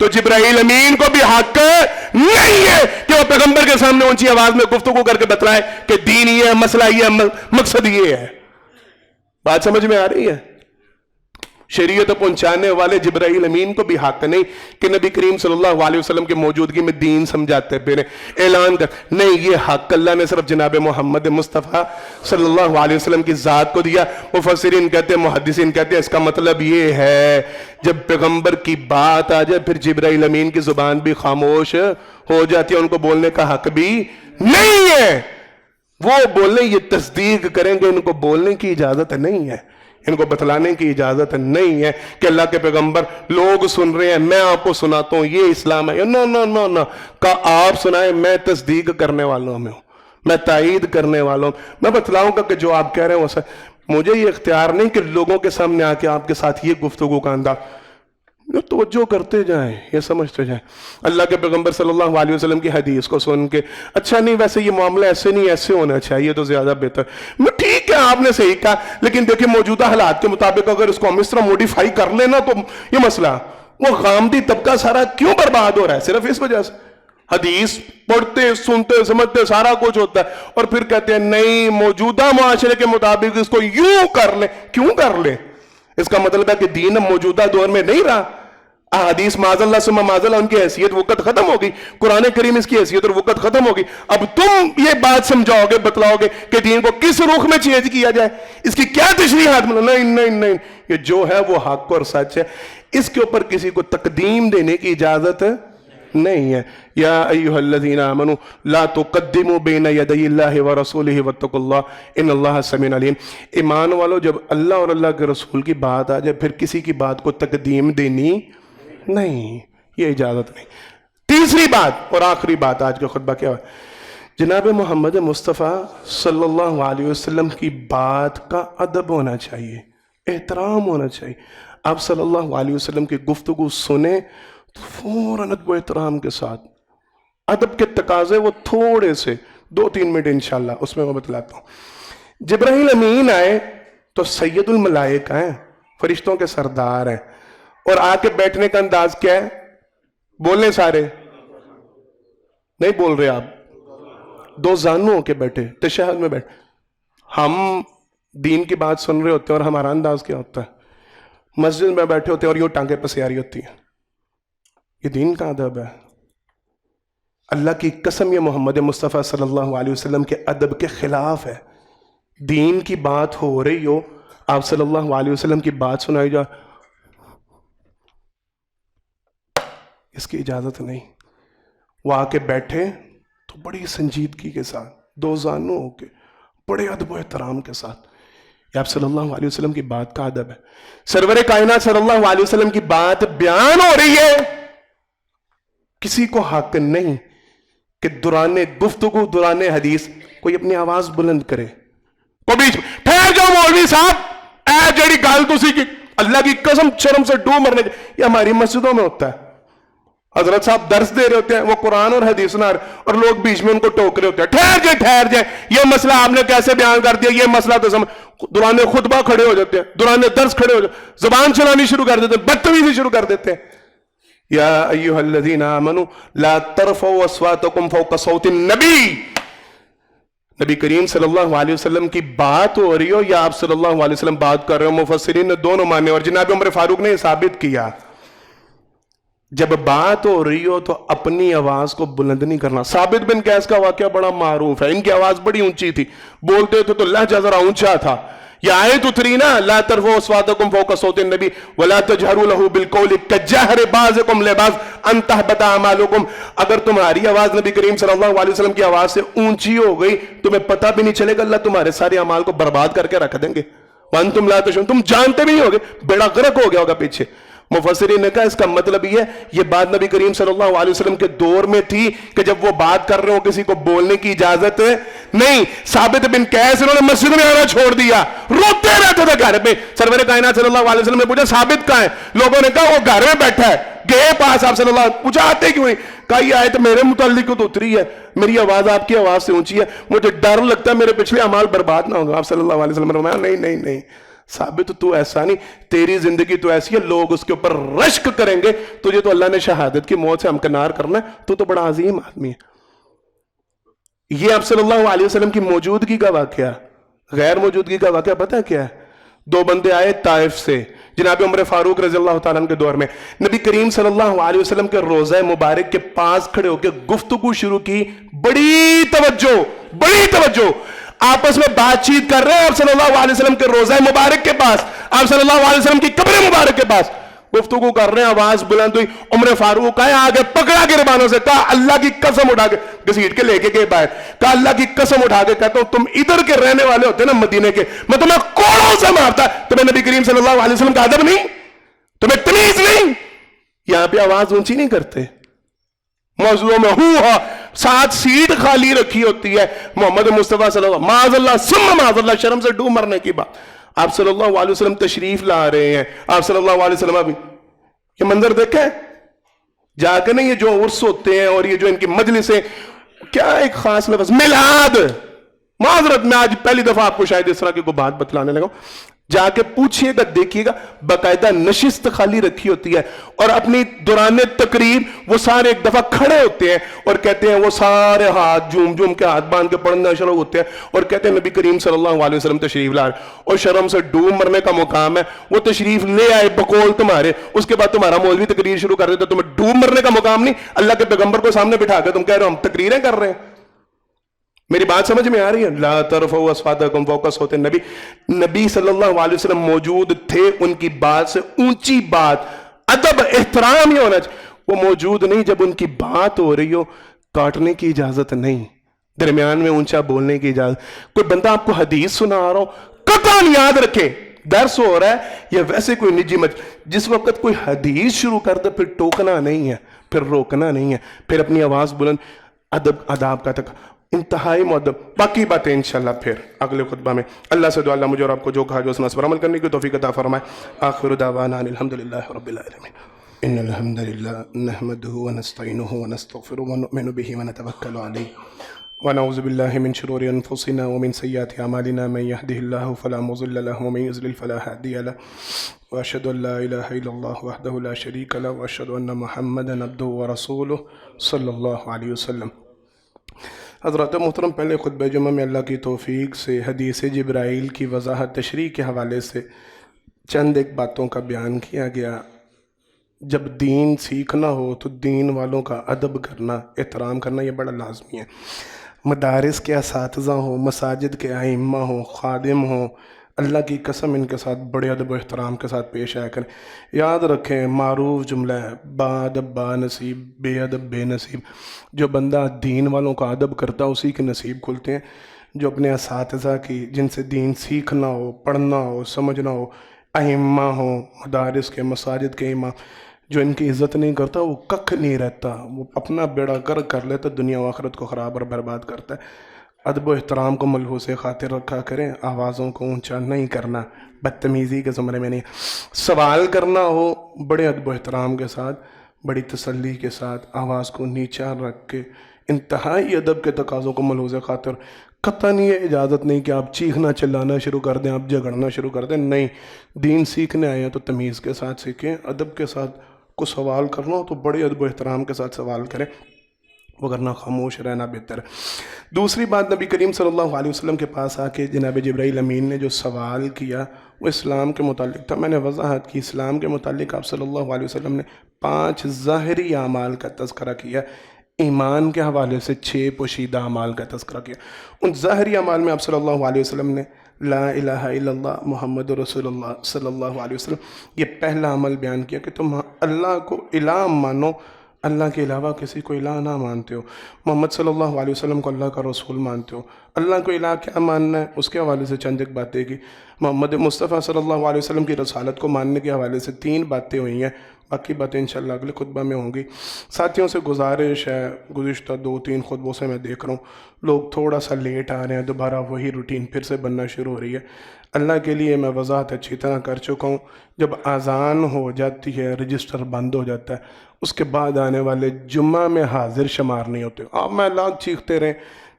تو جبرائیل امین کو بھی حق نہیں ہے کہ وہ پیغمبر کے سامنے اونچی آواز میں گفتگو کر کے بتلائے کہ دین یہ ہے، مسئلہ یہ ہے، مقصد یہ ہے۔ بات سمجھ میں آ رہی ہے؟ شریعت پہنچانے والے جبرائیل امین کو بھی حق نہیں کہ نبی کریم صلی اللہ علیہ وسلم کی موجودگی میں دین سمجھاتے پھریں، اعلان کر، نہیں، یہ حق اللہ نے صرف جناب محمد مصطفیٰ صلی اللہ علیہ وسلم کی ذات کو دیا۔ مفسرین کہتے ہیں، محدثین کہتے ہیں، اس کا مطلب یہ ہے جب پیغمبر کی بات آ جائے پھر جبرائیل امین کی زبان بھی خاموش ہو جاتی ہے، ان کو بولنے کا حق بھی نہیں ہے۔ وہ بولیں، یہ تصدیق کریں گے، ان کو بولنے کی اجازت نہیں ہے، ان کو بتلانے کی اجازت نہیں ہے کہ اللہ کے پیغمبر لوگ سن رہے ہیں، میں آپ کو سناتا ہوں یہ اسلام ہے۔ نو نو نو نو، کہ آپ سنائیں، میں تصدیق کرنے والوں میں ہوں، میں تائید کرنے والوں ہوں، میں بتلاؤں گا کہ جو آپ کہہ رہے ہیں وہ سچ۔ مجھے یہ اختیار نہیں کہ لوگوں کے سامنے آ کے آپ کے ساتھ یہ گفتگو کا انداز، توجہ کرتے جائیں، یہ سمجھتے جائیں۔ اللہ کے پیغمبر صلی اللہ علیہ وسلم کی حدیث کو سن کے اچھا نہیں، ویسے یہ معاملہ ایسے نہیں، ایسے ہونا چاہیے تو زیادہ بہتر، میں ٹھیک ہے آپ نے صحیح کہا، لیکن دیکھیں موجودہ حالات کے مطابق اگر اس کو ہم اس طرح موڈیفائی کر لینا تو یہ مسئلہ، وہ غامدی طبقہ سارا کیوں برباد ہو رہا ہے؟ صرف اس وجہ سے حدیث پڑھتے سنتے سمجھتے سارا کچھ ہوتا ہے، اور پھر کہتے ہیں نہیں موجودہ معاشرے کے مطابق اس کو یوں کر لیں۔ کیوں کر لیں؟ اس کا مطلب ہے کہ دین موجودہ دور میں نہیں رہا، احادیث معاذ اللہ ثم معاذ اللہ ان کی حیثیت وقت ختم ہوگی، قرآن کریم اس کی حیثیت اور وقت ختم ہوگی۔ اب تم یہ بات سمجھاؤ گے، بتلاؤ گے کہ دین کو کس رخ میں چینج کیا جائے، اس کی کیا تشریحات ملو؟ نہیں نہیں نہیں، یہ جو ہے وہ حق اور سچ ہے، اس کے اوپر کسی کو تقدیم دینے کی اجازت نہیں ہے۔ یا ایھا الذین آمنوا لا تقدموا بین یدی اللہ ورسولہ واتقوا اللہ ان اللہ سمیع علیم۔ ایمان والو، جب اللہ اور اللہ کے رسول کی بات آ جائے پھر کسی کی بات کو تقدیم دینی نہیں، یہ اجازت نہیں۔ تیسری بات اور آخری بات آج کا خطبہ کیا ہے؟ جناب محمد مصطفیٰ صلی اللہ علیہ وسلم کی بات کا ادب ہونا چاہیے، احترام ہونا چاہیے۔ آپ صلی اللہ علیہ وسلم کی گفتگو سنیں تو فوراً ادب و احترام کے ساتھ، ادب کے تقاضے وہ تھوڑے سے 2-3 منٹ انشاءاللہ اس میں بتلاتا ہوں۔ جبرائیل امین آئے تو سید الملائکہ ہیں، فرشتوں کے سردار ہیں، اور آ کے بیٹھنے کا انداز کیا ہے؟ بولنے سارے نہیں بول رہے، آپ دو زانوں ہو کے بیٹھے، تشہد میں بیٹھے۔ ہم دین کی بات سن رہے ہوتے ہیں اور ہمارا انداز کیا ہوتا ہے؟ مسجد میں بیٹھے ہوتے ہیں اور یوں ٹانگیں پسیاری ہوتی ہیں، یہ دین کا ادب ہے؟ اللہ کی قسم یہ محمد مصطفیٰ صلی اللہ علیہ وسلم کے ادب کے خلاف ہے۔ دین کی بات ہو رہی ہو، آپ صلی اللہ علیہ وسلم کی بات سنائی جا، اس کی اجازت نہیں۔ وہ آ کے بیٹھے تو بڑی سنجیدگی کے ساتھ، دو زانوں ہو کے، بڑے ادب و احترام کے ساتھ، یہ آپ صلی اللہ علیہ وسلم کی بات کا ادب ہے۔ سرور کائنات صلی اللہ علیہ وسلم کی بات بیان ہو رہی ہے، کسی کو حق نہیں کہ دوران گفتگو دوران حدیث کوئی اپنی آواز بلند کرے، کوئی بیچ ٹھہر جاؤ مولوی صاحب، اے جڑی گل تسی کی اللہ کی قسم شرم سے ڈو مرنے، یہ ہماری مسجدوں میں ہوتا ہے۔ حضرت صاحب درس دے رہے ہوتے ہیں، وہ قرآن اور حدیث سنا رہے، اور لوگ بیچ میں ان کو ٹوک رہے ہوتے ہیں، ٹھہر جائے، یہ مسئلہ آپ نے کیسے بیان کر دیا، یہ مسئلہ تو دوران خطبہ کھڑے ہو جاتے ہیں، دوران درس کھڑے ہو جاتے ہیں، زبان چلانی شروع کر دیتے ہیں، بدتمیزی شروع کر دیتے ہیں۔ یا ایھا الذین آمنوا لا ترفعوا اصواتکم فوق صوت النبی، نبی کریم صلی اللہ علیہ وسلم کی بات ہو رہی ہو یا آپ صلی اللہ علیہ وسلم بات کر رہے ہو، مفسرین نے دونوں مانے، اور جناب عمر فاروق نے یہ ثابت کیا، جب بات ہو رہی ہو تو اپنی آواز کو بلند نہیں کرنا۔ ثابت بن قیس کا واقعہ بڑا معروف ہے، ان کی آواز بڑی اونچی تھی، بولتے تھے تو لہجہ ذرا اونچا تھا۔ یہ آیت اتری نا، لا ترفعوا اصواتکم فوق صوت النبی ولا تجہروا لہ بالقول کجہر بعضکم لبعض ان تحبط اعمالکم، اگر تمہاری آواز نبی کریم صلی اللہ علیہ وسلم کی آواز سے اونچی ہو گئی تمہیں پتہ بھی نہیں چلے گا، اللہ تمہارے سارے اعمال کو برباد کر کے رکھ دیں گے، وانتم لا تشعرون، تم جانتے بھی نہیں ہوگے، بیڑا غرق ہو گیا ہوگا پیچھے۔ مفسرین نے کہا اس کا مطلب یہ بات نبی کریم صلی اللہ علیہ وسلم کے دور میں تھی کہ جب وہ بات کر رہے ہو کسی کو بولنے کی اجازت نہیں۔ ثابت بن قیس انہوں نے مسجد میں آنا چھوڑ دیا، روتے رہتے تھے گھر پہ۔ سرور کائنات صلی اللہ علیہ وسلم نے پوچھا ثابت کہاں ہے؟ لوگوں نے کہا وہ گھر میں بیٹھا ہے۔ گئے پاس آپ صلی اللہ علیہ وسلم، پوچھا آتے کیوں نہیں؟ کہا یہ آیت میرے متعلق تو اتری ہے، میری آواز آپ کی آواز سے اونچی ہے، مجھے ڈر لگتا ہے میرے پچھلے اعمال برباد نہ ہوگا۔ آپ صلی اللہ علیہ وسلم نے فرمایا نہیں نہیں نہیں، ثابت تو ایسا نہیں, تیری زندگی تو ایسی ہے, لوگ اس کے اوپر رشک کریں گے, تجھے تو اللہ نے شہادت کی موت سے ہمکنار کرنا ہے, تو بڑا عظیم آدمی ہے. یہ آپ صلی اللہ علیہ وسلم کی موجودگی کا واقعہ. غیر موجودگی کا واقعہ پتہ ہے کیا ہے؟ 2 بندے آئے طائف سے, جناب عمر فاروق رضی اللہ تعالیٰ عنہ کے دور میں. نبی کریم صلی اللہ علیہ وسلم کے روضہ مبارک کے پاس کھڑے ہو کے گفتگو شروع کی, بڑی توجہ, آپس میں بات چیت کر رہے ہیں آپ صلی اللہ علیہ وسلم کے روضہ مبارک کے پاس, آپ صلی اللہ علیہ وسلم کی قبر مبارک کے پاس گفتگو کر رہے ہیں. آواز بلند ہوئی, عمر فاروق آئے, آگے پکڑا گربانوں سے, کہا اللہ کی قسم اٹھا کے, گھسیٹ کے لے کے گئے باہر, کہا اللہ کی قسم اٹھا کے کہتا ہوں تم ادھر کے رہنے والے ہوتے نا مدینے کے, میں تمہیں کوڑوں سے مارتا. تمہیں نبی کریم صلی اللہ علیہ وسلم کا ادب نہیں, تمہیں تمیز نہیں. یہاں پہ آواز اونچی نہیں کرتے, موضوع میں ہوا 7 سیٹ خالی رکھی ہوتی ہے, محمد مصطفیٰ صلی اللہ معاذ اللہ ثم معاذ اللہ, شرم سے ڈوب مرنے کی بات. آپ صلی اللہ علیہ وسلم تشریف لا رہے ہیں, آپ صلی اللہ علیہ وسلم ابھی یہ منظر دیکھیں جا کے نہیں, یہ جو عرس ہوتے ہیں اور یہ جو ان کی مجلسیں, کیا ایک خاص لفظ میلاد, معذرت میں آج پہلی دفعہ آپ کو شاید اس طرح کی کوئی بات بتلانے لگا, جا کے پوچھئے گا, دیکھیے گا, باقاعدہ نشست خالی رکھی ہوتی ہے, اور اپنی دوران تقریر وہ سارے ایک دفعہ کھڑے ہوتے ہیں اور کہتے ہیں, وہ سارے ہاتھ جوم کے ہاتھ باندھ کے پڑھنا شروع ہوتے ہیں اور کہتے ہیں نبی کریم صلی اللہ علیہ وسلم تشریف لا رہے, اور شرم سے ڈوب مرنے کا مقام ہے, وہ تشریف لے آئے بقول تمہارے, اس کے بعد تمہارا مولوی تقریر شروع کر دیتا, تمہیں ڈوب مرنے کا مقام نہیں, اللہ کے پیغمبر کو سامنے بٹھا کے تم کہہ رہے ہو ہم تقریریں کر رہے ہیں. میری بات سمجھ میں آ رہی ہے؟ لا ترفعوا اصواتکم فوق صوت النبی. نبی صلی اللہ علیہ وسلم موجود تھے, ان کی بات سے اونچی بات, ادب احترام ہی ہونا چاہیے. وہ موجود نہیں, جب ان کی بات ہو رہی ہو کاٹنے کی اجازت نہیں, درمیان میں اونچا بولنے کی اجازت. کوئی بندہ آپ کو حدیث سنا رہا ہو, قطعاً یاد رکھے درس ہو رہا ہے یا ویسے کوئی نجی جس وقت کوئی حدیث شروع کر دے پھر ٹوکنا نہیں ہے, پھر روکنا نہیں ہے, پھر اپنی آواز بلند, اداب کا تک انتہائی مؤدب. باقی باتیں انشاءاللہ پھر اگلے خطبہ میں. اللہ سے دعا اللہ مجھے اور آپ کو جو کہا جو سنا اس پر عمل کرنے کی توفیق عطا فرمائے. آخر دعوانا الحمدللہ رب العالمین. ان الحمدللہ نحمده ونستعینه ونستغفره ونؤمن به ونتوکل علیہ ونعوذ باللہ من شرور انفسنا ومن سیئات اعمالنا من يهده الله فلا مضل له ومن يضلل فلا هادي له واشهد ان لا اله الا الله وحده لا شريك له واشهد ان محمدا عبده ورسوله صلی اللہ علیہ وسلم. حضرات محترم, پہلے خطبہ جمعہ میں اللہ کی توفیق سے حدیث جبرائیل کی وضاحت تشریح کے حوالے سے چند ایک باتوں کا بیان کیا گیا. جب دین سیکھنا ہو تو دین والوں کا ادب کرنا, احترام کرنا یہ بڑا لازمی ہے. مدارس کے اساتذہ ہوں, مساجد کے ائمہ ہوں, خادم ہوں, اللہ کی قسم ان کے ساتھ بڑے ادب و احترام کے ساتھ پیش آیا کریں. یاد رکھیں معروف جملہ ہے, با ادب با نصیب, بے ادب بے نصیب. جو بندہ دین والوں کا ادب کرتا ہے اسی کے نصیب کھلتے ہیں. جو اپنے اساتذہ کی, جن سے دین سیکھنا ہو, پڑھنا ہو, سمجھنا ہو, ائمہ ہوں, مدارس کے مساجد کے امام, جو ان کی عزت نہیں کرتا وہ ککھ نہیں رہتا, وہ اپنا بیڑا کر لیتا, دنیا و آخرت کو خراب اور برباد کرتا ہے. ادب و احترام کو ملحوظ خاطر رکھا کریں, آوازوں کو اونچا نہیں کرنا, بدتمیزی کے زمرے میں نہیں. سوال کرنا ہو بڑے ادب و احترام کے ساتھ, بڑی تسلی کے ساتھ, آواز کو نیچا رکھ کے, انتہائی ادب کے تقاضوں کو ملحوظ خاطر. قطعاً یہ اجازت نہیں کہ آپ چیخنا چلانا شروع کر دیں, آپ جھگڑنا شروع کر دیں, نہیں. دین سیکھنے آئے ہیں تو تمیز کے ساتھ سیکھیں, ادب کے ساتھ. کو سوال کرنا ہو تو بڑے ادب و احترام کے ساتھ سوال کریں, وگرنہ خاموش رہنا بہتر ہے. دوسری بات, نبی کریم صلی اللہ علیہ وسلم کے پاس آ کے جناب جبرائیل امین نے جو سوال کیا وہ اسلام کے متعلق تھا. میں نے وضاحت کی, اسلام کے متعلق آپ صلی اللہ علیہ وسلم نے 5 ظاہری اعمال کا تذکرہ کیا, ایمان کے حوالے سے 6 پوشیدہ اعمال کا تذکرہ کیا. ان ظاہری اعمال میں آپ صلی اللہ علیہ وسلم نے لا الہ الا اللہ محمد رسول اللہ صلی اللہ علیہ وسلم, یہ پہلا عمل بیان کیا کہ تم اللہ کو الہ مانو, اللہ کے علاوہ کسی کو الہ نہ مانتے ہو. محمد صلی اللہ علیہ وسلم کو اللہ کا رسول مانتے ہو. اللہ کو الہ کیا ماننا ہے, اس کے حوالے سے چند ایک باتیں کی. محمد مصطفیٰ صلی اللہ علیہ وسلم کی رسالت کو ماننے کے حوالے سے 3 باتیں ہوئی ہیں. باقی باتیں انشاءاللہ اگلے خطبہ میں ہوں گی. ساتھیوں سے گزارش ہے, گزشتہ 2-3 خطبوں سے میں دیکھ رہا ہوں لوگ تھوڑا سا لیٹ آ رہے ہیں, دوبارہ وہی روٹین پھر سے بننا شروع ہو رہی ہے. اللہ کے لیے میں وضاحت اچھی طرح کر چکا ہوں. جب اذان ہو جاتی ہے رجسٹر بند ہو جاتا ہے, اس کے بعد آنے والے جمعہ میں حاضر شمار نہیں ہوتے. آپ میں لاکھ چیختے رہیں,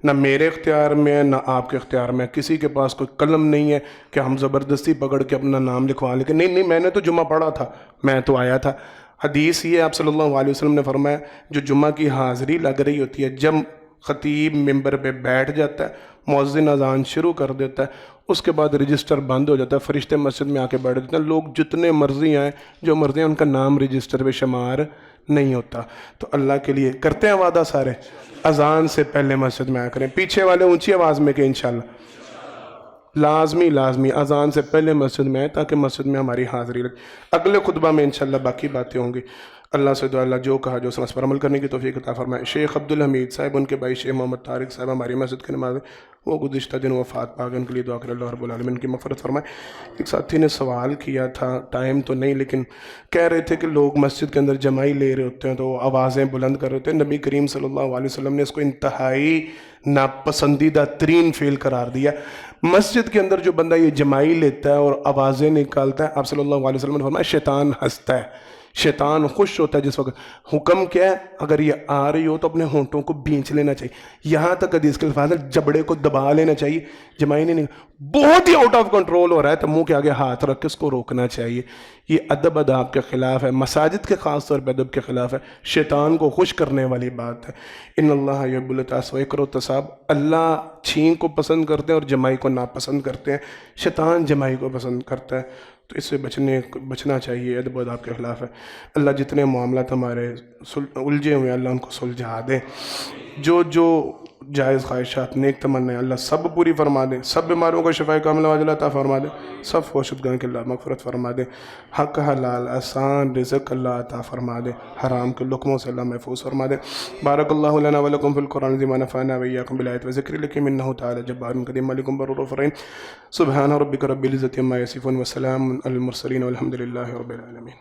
نہ میرے اختیار میں ہے نہ آپ کے اختیار میں ہے. کسی کے پاس کوئی قلم نہیں ہے کہ ہم زبردستی پکڑ کے اپنا نام لکھوا لیں کہ نہیں میں نے تو جمعہ پڑھا تھا، میں تو آیا تھا. حدیث یہ آپ صلی اللہ علیہ وسلم نے فرمایا جو جمعہ کی حاضری لگ رہی ہوتی ہے، جب خطیب ممبر پہ بیٹھ جاتا ہے، مؤذن اذان شروع کر دیتا ہے، اس کے بعد رجسٹر بند ہو جاتا ہے، فرشتے مسجد میں آ کے بیٹھ جاتے ہیں، لوگ جتنے مرضی آئیں جو مرضی ہیں ان کا نام رجسٹر پہ شمار نہیں ہوتا. تو اللہ کے لیے کرتے ہیں وعدہ سارے، اذان سے پہلے مسجد میں آیا کریں. پیچھے والے اونچی آواز میں کہ انشاءاللہ لازمی اذان سے پہلے مسجد میں آئے تاکہ مسجد میں ہماری حاضری لگے. اگلے خطبہ میں انشاءاللہ باقی باتیں ہوں گی. اللہ سے دعا اللہ جو کہا جو سمجھ پر عمل کرنے کی توفیق عطا فرمائے. شیخ عبدالحمید صاحب، ان کے بھائی شیخ محمد طارق صاحب ہماری مسجد کے نماز وہ گزشتہ دن وفات پا گئے، ان کے لیے دعا کرے اللہ رب العالمین کی مغفرت فرمائے. ایک ساتھی نے سوال کیا تھا، ٹائم تو نہیں لیکن کہہ رہے تھے کہ لوگ مسجد کے اندر جمائی لے رہے ہوتے ہیں تو آوازیں بلند کر رہے ہوتے ہیں. نبی کریم صلی اللہ علیہ وسلم نے اس کو انتہائی ناپسندیدہ ترین فعل قرار دیا. مسجد کے اندر جو بندہ یہ جمائی لیتا ہے اور آوازیں نکالتا ہے، آپ صلی اللہ علیہ وسلم نے فرمایا شیطان ہنستا ہے، شیطان خوش ہوتا ہے جس وقت. حکم کیا ہے؟ اگر یہ آ رہی ہو تو اپنے ہونٹوں کو بھینچ لینا چاہیے. یہاں تک حدیث کے الفاظ ہے جبڑے کو دبا لینا چاہیے، جمائی نہیں. بہت ہی آؤٹ آف کنٹرول ہو رہا ہے تو منہ کے آگے ہاتھ رکھ کے اس کو روکنا چاہیے. یہ ادب اداب کے خلاف ہے، مساجد کے خاص طور پہ ادب کے خلاف ہے، شیطان کو خوش کرنے والی بات ہے. ان اللہ یحب التعاس ویکرہ التصاب. اللہ چھین کو پسند کرتے ہیں اور جمائی کو ناپسند کرتے ہیں. شیطان جمائی کو پسند کرتا ہے، تو اس سے بچنا چاہیے، ادب و آداب کے خلاف ہے. اللہ جتنے معاملات ہمارے الجھے ہوئے ہیں اللہ ان کو سلجھا دے. جو جائز خواہشات نیک تمنا اللہ سب پوری فرما دے. سب بیماروں کو شفاء کاملہ عاجلہ عطا فرما دے. سب فوشدگان کے اللہ مغفرت فرما دے. حق حلال آسان رزق اللہ عطا فرما دے. حرام کے لقموں سے اللہ محفوظ فرما دے. بارک اللہ لنا ولکم فی القرآن العظیم ونفعنا وإیاکم بالآیات والذکر الحکیم انہ تعالی جبار کریم ملک بر رؤوف رحیم. سبحان ربک رب العزة عما یصفون وسلام علی المرسلین والحمد للہ رب العالمین.